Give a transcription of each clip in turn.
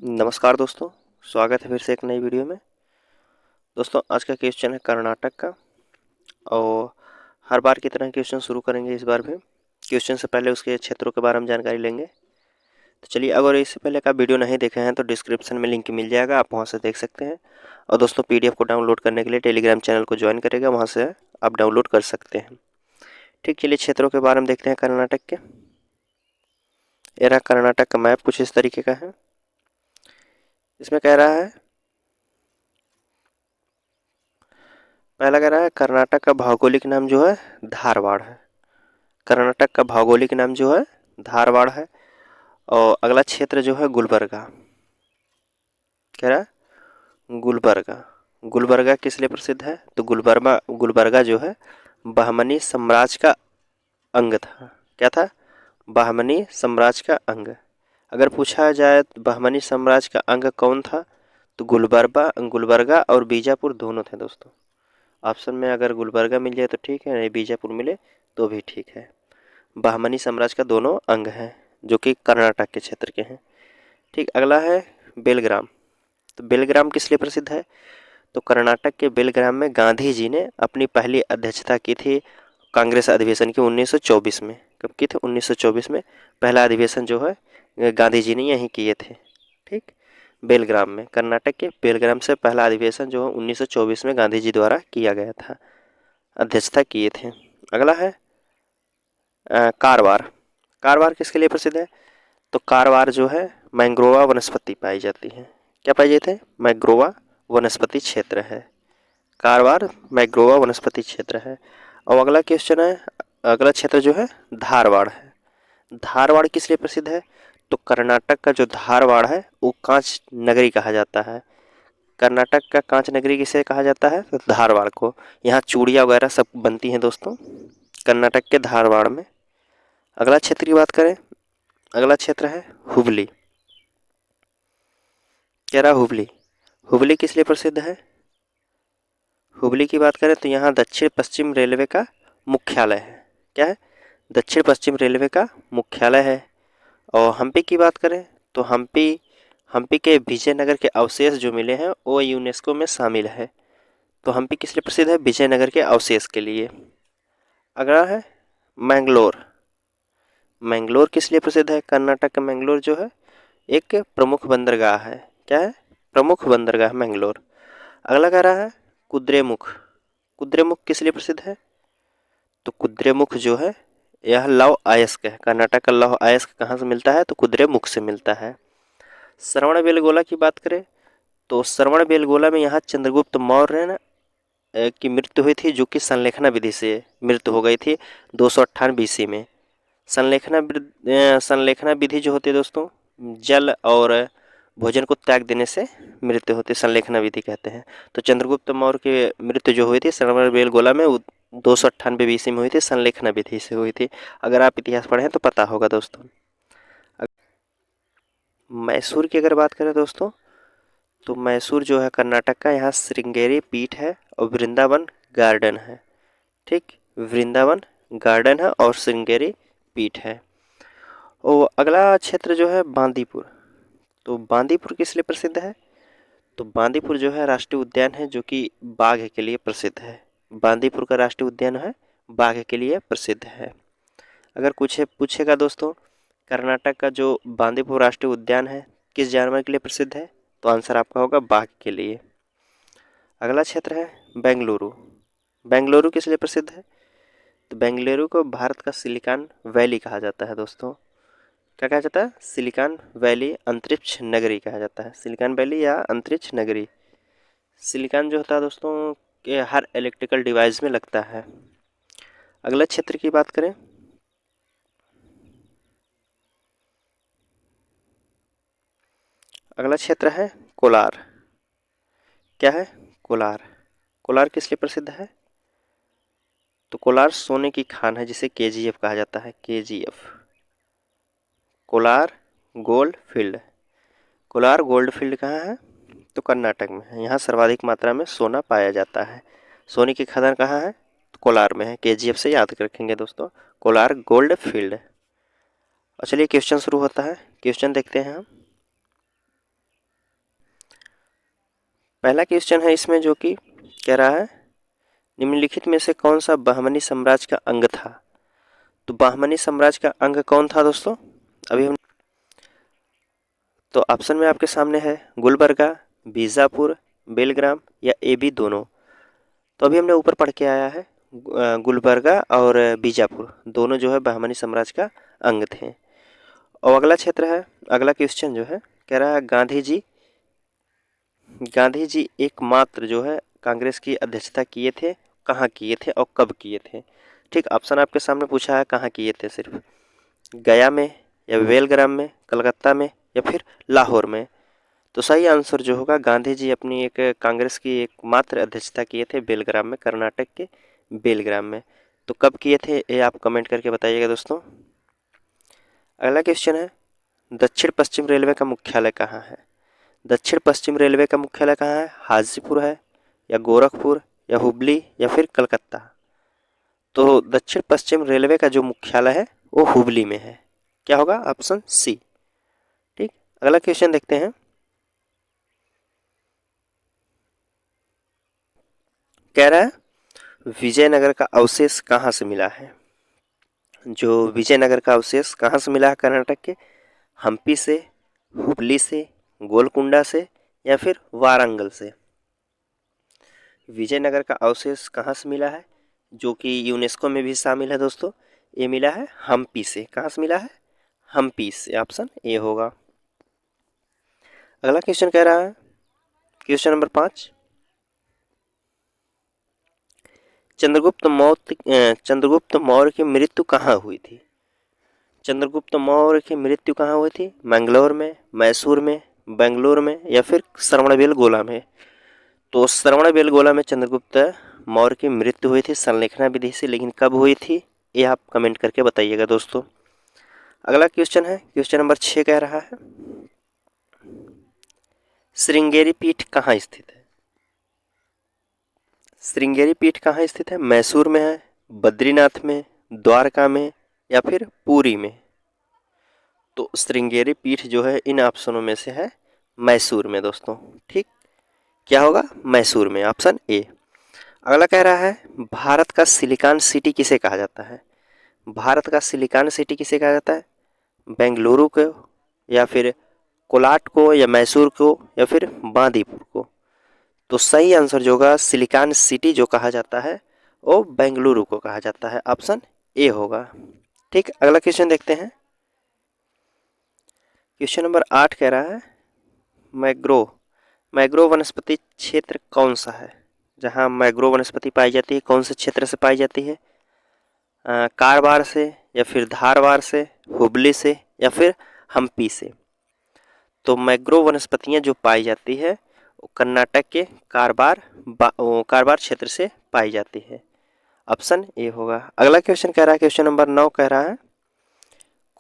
नमस्कार दोस्तों, स्वागत है फिर से एक नई वीडियो में। दोस्तों आज का क्वेश्चन है कर्नाटक का और हर बार की तरह क्वेश्चन शुरू करेंगे इस बार भी। क्वेश्चन से पहले उसके क्षेत्रों के बारे में जानकारी लेंगे। तो चलिए, अगर इससे पहले का वीडियो नहीं देखे हैं तो डिस्क्रिप्शन में लिंक मिल जाएगा, आप वहां से देख सकते हैं। और दोस्तों पीडीएफ को डाउनलोड करने के लिए टेलीग्राम चैनल को ज्वाइन करेगा, वहाँ से आप डाउनलोड कर सकते हैं। ठीक, चलिए क्षेत्रों के बारे में देखते हैं कर्नाटक के। ये रहा कर्नाटक का मैप, कुछ इस तरीके का है। इसमें कह रहा है, पहला कह रहा है कर्नाटक का भौगोलिक नाम जो है धारवाड़ है। कर्नाटक का भौगोलिक नाम जो है धारवाड़ है। और अगला क्षेत्र जो है गुलबर्गा। कह रहा है गुलबर्गा। गुलबर्गा किस लिए प्रसिद्ध है? तो गुलबर्गा जो है बहमनी साम्राज्य का अंग था। क्या था? बहमनी साम्राज्य का अंग। अगर पूछा जाए तो बहमनी साम्राज्य का अंग कौन था, तो गुलबर्गा और बीजापुर दोनों थे दोस्तों। ऑप्शन में अगर गुलबर्गा मिल जाए तो ठीक है, नहीं बीजापुर मिले तो भी ठीक है। बहमनी साम्राज्य का दोनों अंग हैं जो कि कर्नाटक के क्षेत्र के हैं। ठीक, अगला है बेलग्राम। तो बेलग्राम किस लिए प्रसिद्ध है? तो कर्नाटक के बेलग्राम में गांधी जी ने अपनी पहली अध्यक्षता की थी कांग्रेस अधिवेशन की 1924 में। कब की थी? 1924 में पहला अधिवेशन जो है गांधी जी ने यहीं किए थे। ठीक, बेलग्राम में, कर्नाटक के बेलग्राम से पहला अधिवेशन जो है 1924 में गांधी जी द्वारा किया गया था, अध्यक्षता किए थे। अगला है कारवार। कारवार किसके लिए प्रसिद्ध है? तो कारवार जो है मैंग्रोवा वनस्पति पाई जाती है। क्या पाई जाती है? मैंग्रोवा वनस्पति क्षेत्र है। कारवार मैंग्रोवा वनस्पति क्षेत्र है। और अगला क्वेश्चन है, अगला क्षेत्र जो है धारवाड़ है। धारवाड़ किस लिए प्रसिद्ध है? तो कर्नाटक का जो धारवाड़ है वो कांच नगरी कहा जाता है। कर्नाटक का कांच नगरी किसे कहा जाता है? तो धारवाड़ को। यहाँ चूड़ियाँ वगैरह सब बनती हैं दोस्तों, कर्नाटक के धारवाड़ में। अगला क्षेत्र की बात करें, अगला क्षेत्र है हुबली। कह रहा हुबली। हुबली किस लिए प्रसिद्ध है? हुबली की बात करें तो यहाँ दक्षिण पश्चिम रेलवे का मुख्यालय है। क्या है? दक्षिण पश्चिम रेलवे का मुख्यालय है। और हम्पी की बात करें तो हम्पी हम्पी के विजयनगर के अवशेष जो मिले हैं वो यूनेस्को में शामिल है। तो हम्पी किस लिए प्रसिद्ध है? विजयनगर के अवशेष के लिए। अगला है मैंगलोर। मैंगलोर किस लिए प्रसिद्ध है? कर्नाटक का मैंगलोर जो है एक प्रमुख बंदरगाह है। क्या है? प्रमुख बंदरगाह मैंगलोर। अगला कह रहा है कुद्रेमुख। कुद्रेमुख किस लिए प्रसिद्ध है? तो कुद्रेमुख जो है यह लौह अयस्क है। कर्नाटक का लौह अयस्क कहाँ से मिलता है? तो कुद्रेमुख से मिलता है। श्रवणबेलगोला की बात करें तो श्रवणबेलगोला में यहाँ चंद्रगुप्त मौर्य ने की मृत्यु हुई थी, जो कि संलेखना विधि से मृत्यु हो गई थी 298 BC में। संलेखना विधि जो होती है दोस्तों, जल और भोजन को त्याग देने से मृत्यु होती है, संलेखना विधि कहते हैं। तो चंद्रगुप्त मौर्य की मृत्यु जो हुई थी श्रवणबेलगोला में 298 BC में हुई थी, संलेखना विधि से हुई थी। अगर आप इतिहास पढ़े हैं तो पता होगा दोस्तों। मैसूर की अगर बात करें दोस्तों, तो मैसूर जो है कर्नाटक का, यहाँ श्रृंगेरी पीठ है और वृंदावन गार्डन है। ठीक, वृंदावन गार्डन है और श्रृंगेरी पीठ है। और अगला क्षेत्र जो है बांदीपुर। तो बांदीपुर किस लिए प्रसिद्ध है? तो बांदीपुर जो है राष्ट्रीय उद्यान है जो कि बाघ के लिए प्रसिद्ध है। बांदीपुर का राष्ट्रीय उद्यान है बाघ के लिए प्रसिद्ध है। अगर कुछ पूछेगा दोस्तों, कर्नाटक का जो बांदीपुर राष्ट्रीय उद्यान है किस जानवर के लिए प्रसिद्ध है, तो आंसर आपका होगा बाघ के लिए। अगला क्षेत्र है बेंगलुरु। बेंगलुरु किस लिए प्रसिद्ध है? तो बेंगलुरु को भारत का सिलिकॉन वैली कहा जाता है दोस्तों। क्या कहा जाता है? सिलिकॉन वैली, अंतरिक्ष नगरी कहा जाता है। सिलिकॉन वैली या अंतरिक्ष नगरी। सिलिकॉन जो होता है दोस्तों के हर इलेक्ट्रिकल डिवाइस में लगता है। अगला क्षेत्र की बात करें, अगला क्षेत्र है कोलार। क्या है? कोलार। कोलार किस लिए प्रसिद्ध है? तो कोलार सोने की खान है जिसे केजीएफ कहा जाता है। KGF, Kolar gold field. Kolar gold field कहाँ है? तो कर्नाटक में है। यहाँ सर्वाधिक मात्रा में सोना पाया जाता है। सोने की खदान कहाँ है? तो कोलार में है। केजीएफ से याद रखेंगे दोस्तों, कोलार गोल्ड फील्ड। और चलिए क्वेश्चन शुरू होता है। क्वेश्चन देखते हैं हम। पहला क्वेश्चन है इसमें जो कि कह रहा है निम्नलिखित में से कौन सा बहमनी साम्राज्य का अंग था। तो बहमनी साम्राज्य का अंग कौन था दोस्तों, अभी हम तो ऑप्शन में आपके सामने है गुलबर्गा, बीजापुर, बेलग्राम या ए बी दोनों। तो अभी हमने ऊपर पढ़ के आया है गुलबर्गा और बीजापुर दोनों जो है बहमनी साम्राज्य का अंग थे। और अगला क्षेत्र है, अगला क्वेश्चन जो है कह रहा है गांधी जी एकमात्र जो है कांग्रेस की अध्यक्षता किए थे, कहाँ किए थे और कब किए थे। ठीक, ऑप्शन आपके सामने पूछा है कहाँ किए थे, सिर्फ गया में या बेलग्राम में, कलकत्ता में या फिर लाहौर में। तो सही आंसर जो होगा गांधी जी अपनी एक कांग्रेस की एकमात्र अध्यक्षता किए थे बेलग्राम में, कर्नाटक के बेलग्राम में। तो कब किए थे ये आप कमेंट करके बताइएगा दोस्तों। अगला क्वेश्चन है दक्षिण पश्चिम रेलवे का मुख्यालय कहाँ है। दक्षिण पश्चिम रेलवे का मुख्यालय कहाँ है, हाजीपुर है या गोरखपुर या हुबली या फिर कलकत्ता। तो दक्षिण पश्चिम रेलवे का जो मुख्यालय है वो हुबली में है, क्या होगा ऑप्शन सी। ठीक, अगला क्वेश्चन देखते हैं। कह रहा है विजयनगर का अवशेष कहाँ से मिला है। जो विजयनगर का अवशेष कहाँ से मिला है कर्नाटक के, हम्पी से, हुबली से, गोलकुंडा से या फिर वारंगल से। विजयनगर का अवशेष कहाँ से मिला है जो कि यूनेस्को में भी शामिल है दोस्तों, ये मिला है हम्पी से। कहाँ से मिला है, हम्पी से, ऑप्शन ए होगा। अगला क्वेश्चन कह रहा है क्वेश्चन नंबर 5, चंद्रगुप्त मौर्य की मृत्यु कहाँ हुई थी। चंद्रगुप्त मौर्य की मृत्यु कहाँ हुई थी, मैंगलोर में, मैसूर में, बेंगलुरु में या फिर श्रवणबेलगोला में। तो श्रवणबेलगोला में चंद्रगुप्त मौर्य की मृत्यु हुई थी संलेखना विधि से, लेकिन कब हुई थी ये आप कमेंट करके बताइएगा दोस्तों। अगला क्वेश्चन है क्वेश्चन नंबर 6 कह रहा है श्रृंगेरी पीठ कहाँ स्थित है। श्रृंगेरी पीठ कहाँ स्थित है, मैसूर में है, बद्रीनाथ में, द्वारका में या फिर पुरी में। तो श्रृंगेरी पीठ जो है इन ऑप्शनों में से है मैसूर में दोस्तों। ठीक, क्या होगा मैसूर में, ऑप्शन ए। अगला कह रहा है भारत का सिलिकॉन सिटी किसे कहा जाता है। भारत का सिलिकॉन सिटी किसे कहा जाता है, बेंगलुरु को या फिर कोलाट को या मैसूर को या फिर बांदीपुर को। तो सही आंसर जो होगा सिलिकॉन सिटी जो कहा जाता है वो बेंगलुरु को कहा जाता है, ऑप्शन ए होगा। ठीक, अगला क्वेश्चन देखते हैं। क्वेश्चन नंबर 8 कह रहा है मैग्रोव वनस्पति क्षेत्र कौन सा है। जहाँ मैग्रोव वनस्पति पाई जाती है कौन से क्षेत्र से पाई जाती है, कारवार से या फिर धारवाड़ से, हुबली से या फिर हम्पी से। तो मैग्रोव वनस्पतियां जो पाई जाती है वो कर्नाटक के कारवार क्षेत्र से पाई जाती है, ऑप्शन ए होगा। अगला क्वेश्चन कह रहा है क्वेश्चन नंबर 9 कह रहा है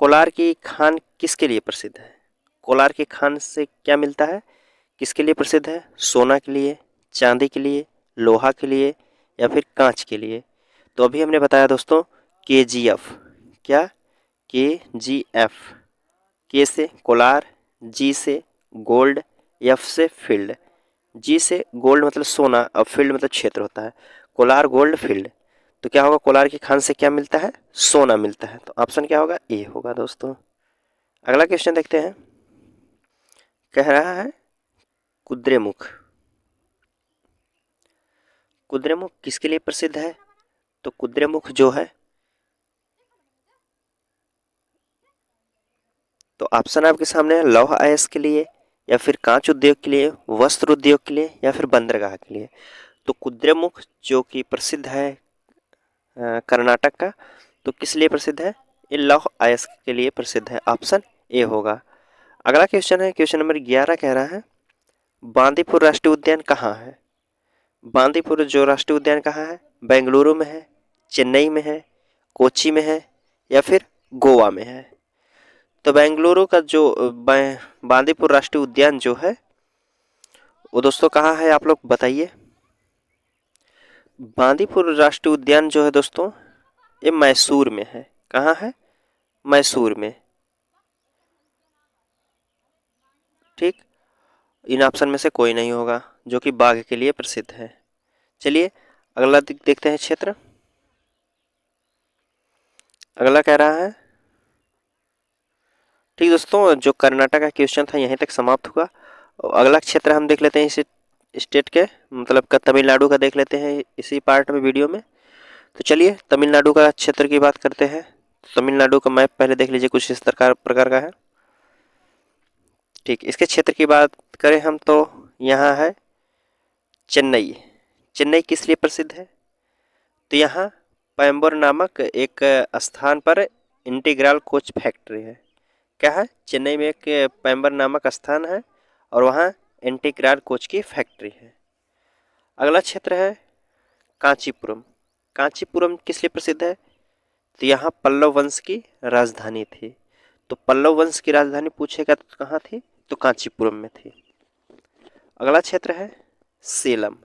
कोलार की खान किसके लिए प्रसिद्ध है। कोलार की खान से क्या मिलता है, किसके लिए प्रसिद्ध है, सोना के लिए, चांदी के लिए, लोहा के लिए या फिर कांच के लिए। तो अभी हमने बताया दोस्तों KGF, क्या KGF, के से कोलार, जी से गोल्ड, एफ से फील्ड। जी से गोल्ड मतलब सोना और फील्ड मतलब क्षेत्र होता है, कोलार गोल्ड फील्ड। तो क्या होगा कोलार की खान से क्या मिलता है, सोना मिलता है। तो ऑप्शन क्या होगा, ए होगा दोस्तों। अगला क्वेश्चन देखते हैं। कह रहा है कुद्रेमुख, कुद्रेमुख किसके लिए प्रसिद्ध है। तो कुद्रेमुख जो है, तो ऑप्शन आपके सामने है लौह अयस्क के लिए या फिर कांच उद्योग के लिए, वस्त्र उद्योग के लिए या फिर बंदरगाह के लिए। तो कुद्रेमुख जो कि प्रसिद्ध है कर्नाटक का, तो किस लिए प्रसिद्ध है, ये लौह अयस्क के लिए प्रसिद्ध है, ऑप्शन ए होगा। अगला क्वेश्चन है क्वेश्चन नंबर 11 कह रहा है बांदीपुर राष्ट्रीय उद्यान कहाँ है। बांदीपुर जो राष्ट्रीय उद्यान कहाँ है, बेंगलुरु में है, चेन्नई में है, कोची में है या फिर गोवा में है। तो बेंगलुरु का जो बांदीपुर राष्ट्रीय उद्यान जो है वो दोस्तों कहाँ है, आप लोग बताइए। बांदीपुर राष्ट्रीय उद्यान जो है दोस्तों ये मैसूर में है। कहाँ है, मैसूर में। ठीक, इन ऑप्शन में से कोई नहीं होगा। जो कि बाघ के लिए प्रसिद्ध है। चलिए अगला देखते हैं क्षेत्र। अगला कह रहा है, ठीक दोस्तों, जो कर्नाटक का क्वेश्चन था यहीं तक समाप्त हुआ। और अगला क्षेत्र हम देख लेते हैं इस स्टेट के, मतलब का तमिलनाडु का देख लेते हैं इसी पार्ट में, वीडियो में। तो चलिए तमिलनाडु का क्षेत्र की बात करते हैं। तमिलनाडु का मैप पहले देख लीजिए, कुछ इस प्रकार का है। ठीक, इसके क्षेत्र की बात करें हम तो यहाँ है चेन्नई। चेन्नई किस लिए प्रसिद्ध है? तो यहाँ पैम्बर नामक एक स्थान पर इंटीग्रल कोच फैक्ट्री है। क्या है? चेन्नई में एक पैम्बर नामक स्थान है और वहाँ इंटीग्रल कोच की फैक्ट्री है। अगला क्षेत्र है कांचीपुरम। कांचीपुरम किस लिए प्रसिद्ध है? तो यहाँ पल्लव वंश की राजधानी थी। तो पल्लव वंश की राजधानी पूछेगा तो कहाँ थी? तो कांचीपुरम में थी। अगला क्षेत्र है सेलम।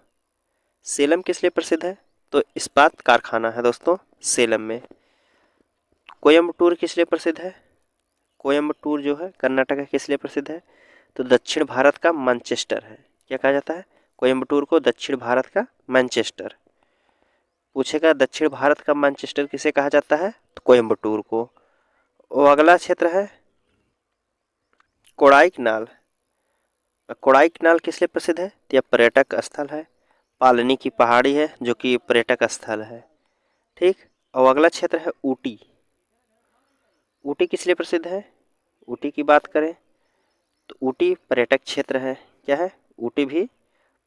सेलम किस लिए प्रसिद्ध है? तो इस्पात कारखाना है दोस्तों सेलम में। कोयम्बटूर किस लिए प्रसिद्ध है? कोयम्बटूर जो है कर्नाटक का किस लिए प्रसिद्ध है? तो दक्षिण भारत का मैनचेस्टर है। क्या कहा जाता है? कोयम्बटूर को दक्षिण भारत का मैनचेस्टर। पूछेगा दक्षिण भारत का मैनचेस्टर किसे कहा जाता है? तो कोयम्बटूर को। और अगला क्षेत्र है कोडाईकनाल। कोडाईकनाल किस लिए प्रसिद्ध है? तो यह पर्यटक स्थल है। पालनी की पहाड़ी है जो कि पर्यटक स्थल है। ठीक। और अगला क्षेत्र है ऊटी। ऊटी किस लिए प्रसिद्ध है? ऊटी की बात करें तो ऊटी पर्यटक क्षेत्र है। क्या है? ऊटी भी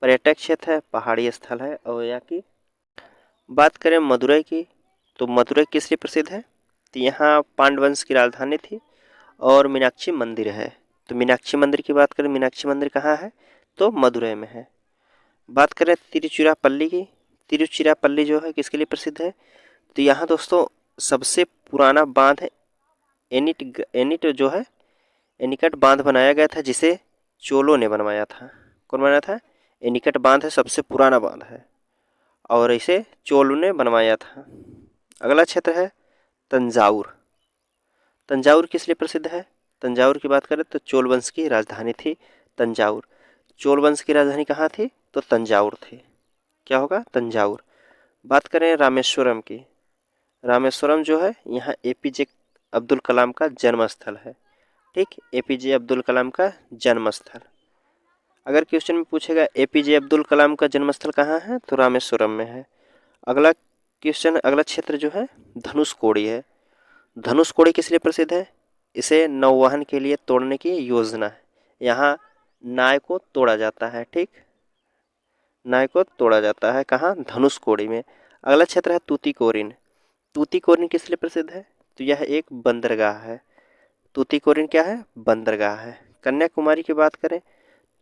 पर्यटक क्षेत्र है, पहाड़ी स्थल है। और यहाँ की बात करें मदुरई की, तो मदुरई किस लिए प्रसिद्ध है? तो यहाँ पांडवंश की राजधानी थी और मीनाक्षी मंदिर है। तो मीनाक्षी मंदिर की बात करें, मीनाक्षी मंदिर कहाँ है? तो मदुरई में है। बात करें तिरुचिरापल्ली की, तिरुचिरापल्ली जो है किसके लिए प्रसिद्ध है? तो यहाँ दोस्तों सबसे पुराना बांध है एनिट जो है एनिकट बांध बनाया गया था, जिसे चोलों ने बनवाया था। कौन बनाया था? एनिकट बांध है, सबसे पुराना बांध है और इसे चोलों ने बनवाया था। अगला क्षेत्र है तंजावुर। तंजावुर किस लिए प्रसिद्ध है? तंजावुर की बात करें तो चोल वंश की राजधानी थी तंजावुर। चोल वंश की राजधानी कहाँ थी? तो तंजावुर थी। क्या होगा? तंजावुर। बात करें रामेश्वरम की, रामेश्वरम जो है यहाँ एपीजे अब्दुल कलाम का जन्म स्थल है। ठीक, एपीजे अब्दुल कलाम का जन्म स्थल। अगर क्वेश्चन में पूछेगा एपीजे अब्दुल कलाम का जन्म स्थल कहाँ है? तो रामेश्वरम में है। अगला क्वेश्चन, अगला क्षेत्र जो है धनुषकोडी है। धनुषकोडी किस लिए प्रसिद्ध है? इसे नौवहन के लिए तोड़ने की योजना है। यहाँ नाव को तोड़ा जाता है। ठीक, नाव को तोड़ा जाता है कहाँ? धनुषकोडी में। अगला क्षेत्र है तूतीकोरिन। तूतीकोरिन किस लिए प्रसिद्ध है? तो यह एक बंदरगाह है। तूतीकोरिन क्या है? बंदरगाह है। कन्याकुमारी की बात करें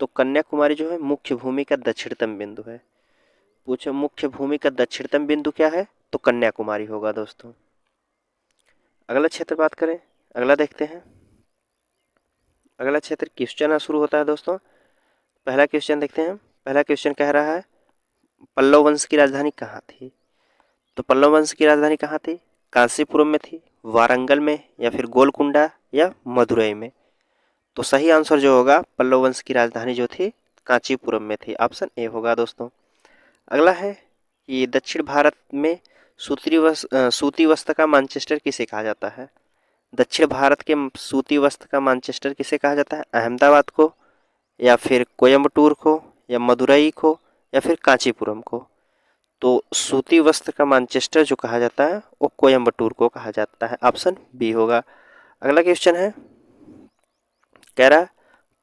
तो कन्याकुमारी जो है मुख्य भूमि का दक्षिणतम बिंदु है। पूछो मुख्य भूमि का दक्षिणतम बिंदु क्या है? तो कन्याकुमारी होगा दोस्तों। अगला क्षेत्र बात करें, अगला देखते हैं। अगला क्षेत्र क्वेश्चन शुरू होता है दोस्तों। पहला क्वेश्चन देखते हैं। पहला क्वेश्चन कह रहा है पल्लव वंश की राजधानी कहाँ थी? तो पल्लव वंश की राजधानी कहाँ थी? कांसीपुरम में थी, वारंगल में, या फिर गोलकुंडा, या मदुरई में। तो सही आंसर जो होगा पल्लव वंश की राजधानी जो थी कांचीपुरम में थी। ऑप्शन ए होगा दोस्तों। अगला है कि दक्षिण भारत में सूती वस्त्र का मैनचेस्टर किसे कहा जाता है? दक्षिण भारत के सूती वस्त्र का मैनचेस्टर किसे कहा जाता है? अहमदाबाद को, या फिर कोयम्बटूर को, या मदुरई को, या फिर कांचीपुरम को। तो सूती वस्त्र का मैनचेस्टर जो कहा जाता है वो कोयम्बटूर को कहा जाता है। ऑप्शन बी होगा। अगला क्वेश्चन है, कह रहा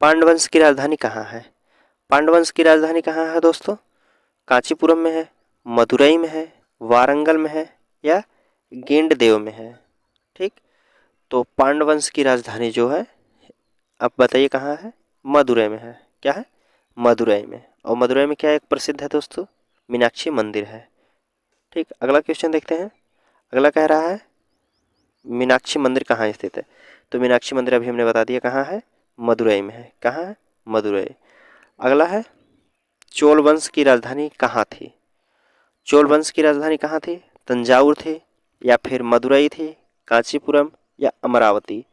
पांडवंश की राजधानी कहाँ है? पांडवंश की राजधानी कहाँ है दोस्तों? कांचीपुरम में है, मदुरई में है, वारंगल में है, या गेंडदेव में है। ठीक, तो पांडवंश की राजधानी जो है, अब बताइए कहाँ है? मदुरई में है। क्या है? मदुरई में। और मदुरई में क्या एक प्रसिद्ध है दोस्तों? मीनाक्षी मंदिर है। ठीक, अगला क्वेश्चन देखते हैं। अगला कह रहा है मीनाक्षी मंदिर कहाँ स्थित है? तो मीनाक्षी मंदिर अभी हमने बता दिया कहाँ है, मदुरई में है। कहाँ है? मदुरई। अगला है चोल वंश की राजधानी कहाँ थी? चोल वंश की राजधानी कहाँ थी? तंजावुर थी, या फिर मदुरई थी, कांचीपुरम, या अमरावती।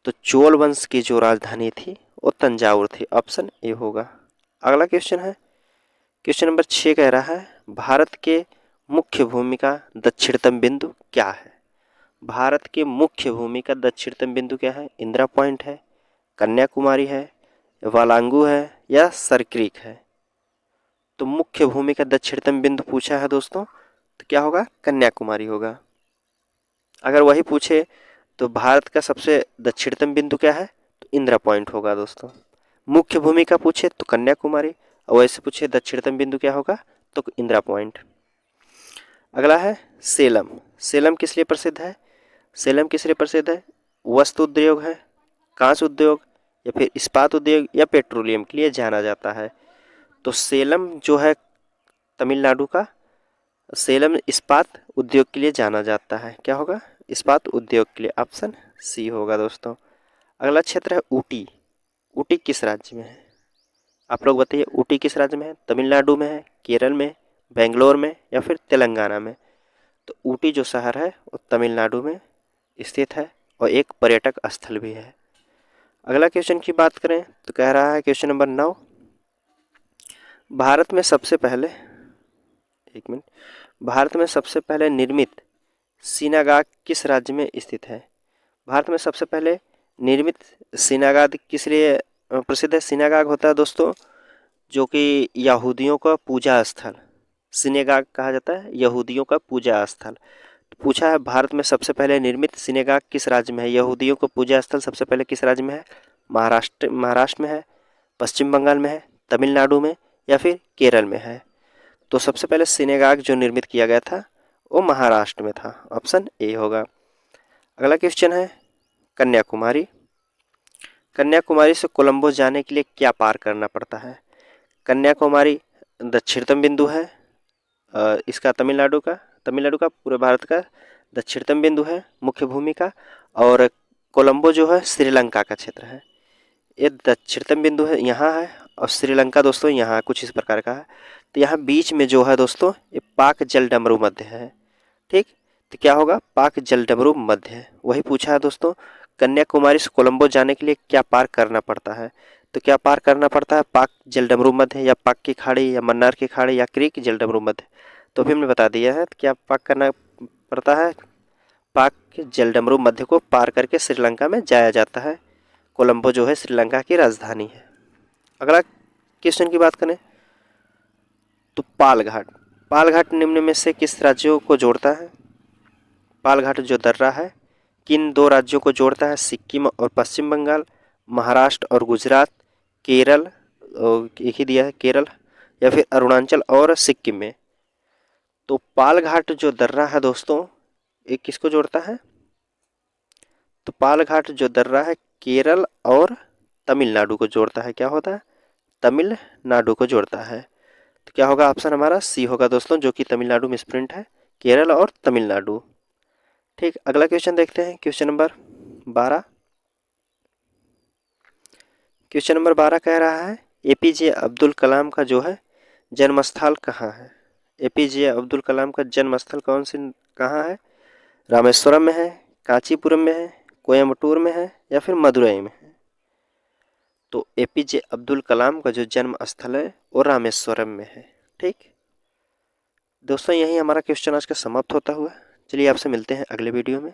तो चोल वंश की जो राजधानी थी वो तंजावुर थी। ऑप्शन ए होगा। अगला क्वेश्चन है, क्वेश्चन नंबर 6 कह रहा है भारत के मुख्य भूमि का दक्षिणतम बिंदु क्या है। भारत के मुख्य भूमि का दक्षिणतम बिंदु क्या है। इंदिरा पॉइंट है, कन्याकुमारी है, वालांगू है या सरक्रीक है। तो मुख्य भूमि का दक्षिणतम बिंदु पूछा है दोस्तों, तो क्या होगा, कन्याकुमारी होगा। अगर वही पूछे तो भारत का सबसे दक्षिणतम बिंदु क्या है, तो इंदिरा पॉइंट होगा दोस्तों। मुख्य भूमि का पूछे तो कन्याकुमारी, और वैसे पूछे दक्षिणतम बिंदु क्या होगा, तो इंदिरा पॉइंट। अगला है सेलम। सेलम किस लिए प्रसिद्ध है। सेलम किस लिए प्रसिद्ध है, वस्त्र उद्योग है, कांच उद्योग या फिर इस्पात उद्योग या पेट्रोलियम के लिए जाना जाता है। तो सेलम जो है तमिलनाडु का, सेलम इस्पात उद्योग के लिए जाना जाता है। क्या होगा, इस्पात उद्योग के लिए। ऑप्शन सी होगा दोस्तों। अगला क्षेत्र है ऊटी। ऊटी किस राज्य में है, आप लोग बताइए। ऊटी किस राज्य में है, तमिलनाडु में है, केरल में, बेंगलोर में या फिर तेलंगाना में। तो ऊटी जो शहर है वो तमिलनाडु में स्थित है और एक पर्यटक स्थल भी है। अगला क्वेश्चन की बात करें तो कह रहा है क्वेश्चन नंबर 9, भारत में सबसे पहले, एक मिनट, भारत में सबसे पहले निर्मित सिनागाग किस राज्य में स्थित है। भारत में सबसे पहले निर्मित सिनागाग किस लिए प्रसिद्ध है। सिनागाग होता है दोस्तों जो कि यहूदियों का पूजा स्थल, सिनेगाग कहा जाता है यहूदियों का पूजा स्थल। तो पूछा है भारत में सबसे पहले निर्मित सिनेगाग किस राज्य में है। यहूदियों का पूजा स्थल सबसे पहले किस राज्य में है। महाराष्ट्र में है, पश्चिम बंगाल में है, तमिलनाडु में या फिर केरल में है। तो सबसे पहले सिनेगाग जो निर्मित किया गया था वो महाराष्ट्र में था। ऑप्शन ए होगा। अगला क्वेश्चन है कन्याकुमारी। कन्याकुमारी से कोलंबो जाने के लिए क्या पार करना पड़ता है। कन्याकुमारी दक्षिणतम बिंदु है इसका, तमिलनाडु का पूरे भारत का दक्षिणतम बिंदु है मुख्य भूमि का। और कोलंबो जो है श्रीलंका का क्षेत्र है, ये दक्षिणतम बिंदु है यहाँ है। और श्रीलंका दोस्तों यहाँ कुछ इस प्रकार का है। तो यहाँ बीच में जो है दोस्तों ये पाक जलडमरू मध्य है। ठीक, तो क्या होगा, पाक जलडमरू मध्य है। वही पूछा है दोस्तों कन्याकुमारी से कोलंबो जाने के लिए क्या पार करना पड़ता है। तो क्या पार करना पड़ता है, पाक जलडमरू मध्य या पाक की खाड़ी या मन्नार की खाड़ी या क्रीक जलडमरू मध्य। तो भी हमने बता दिया है क्या पार करना पड़ता है, पाक जलडमरू मध्य को पार करके श्रीलंका में जाया जाता है। कोलंबो जो है श्रीलंका की राजधानी है। अगला क्वेश्चन की बात करें तो पालघाट। पालघाट निम्न में से किस राज्यों को जोड़ता है। पालघाट जो दर्रा है किन दो राज्यों को जोड़ता है, सिक्किम और पश्चिम बंगाल, महाराष्ट्र और गुजरात, केरल, एक ही दिया है केरल, या फिर अरुणाचल और सिक्किम में। तो पालघाट जो दर्रा है दोस्तों ये किसको जोड़ता है, तो पालघाट जो दर्रा है केरल और तमिलनाडु को जोड़ता है। क्या होता है, तमिलनाडु को जोड़ता है। तो क्या होगा, ऑप्शन हमारा सी होगा दोस्तों, जो कि तमिलनाडु में स्प्रिंट है, केरल और तमिलनाडु। ठीक, अगला क्वेश्चन देखते हैं, क्वेश्चन नंबर 12। क्वेश्चन नंबर 12 कह रहा है एपीजे अब्दुल कलाम का जो है जन्मस्थल कहाँ है। एपीजे अब्दुल कलाम का जन्मस्थल कहाँ है, रामेश्वरम में है, कांचीपुरम में है, कोयम्बटूर में है या फिर मदुरई में है। तो एपीजे अब्दुल कलाम का जो जन्म स्थल है वो रामेश्वरम में है। ठीक दोस्तों, यही हमारा क्वेश्चन आज का समाप्त होता हुआ। चलिए आपसे मिलते हैं अगले वीडियो में।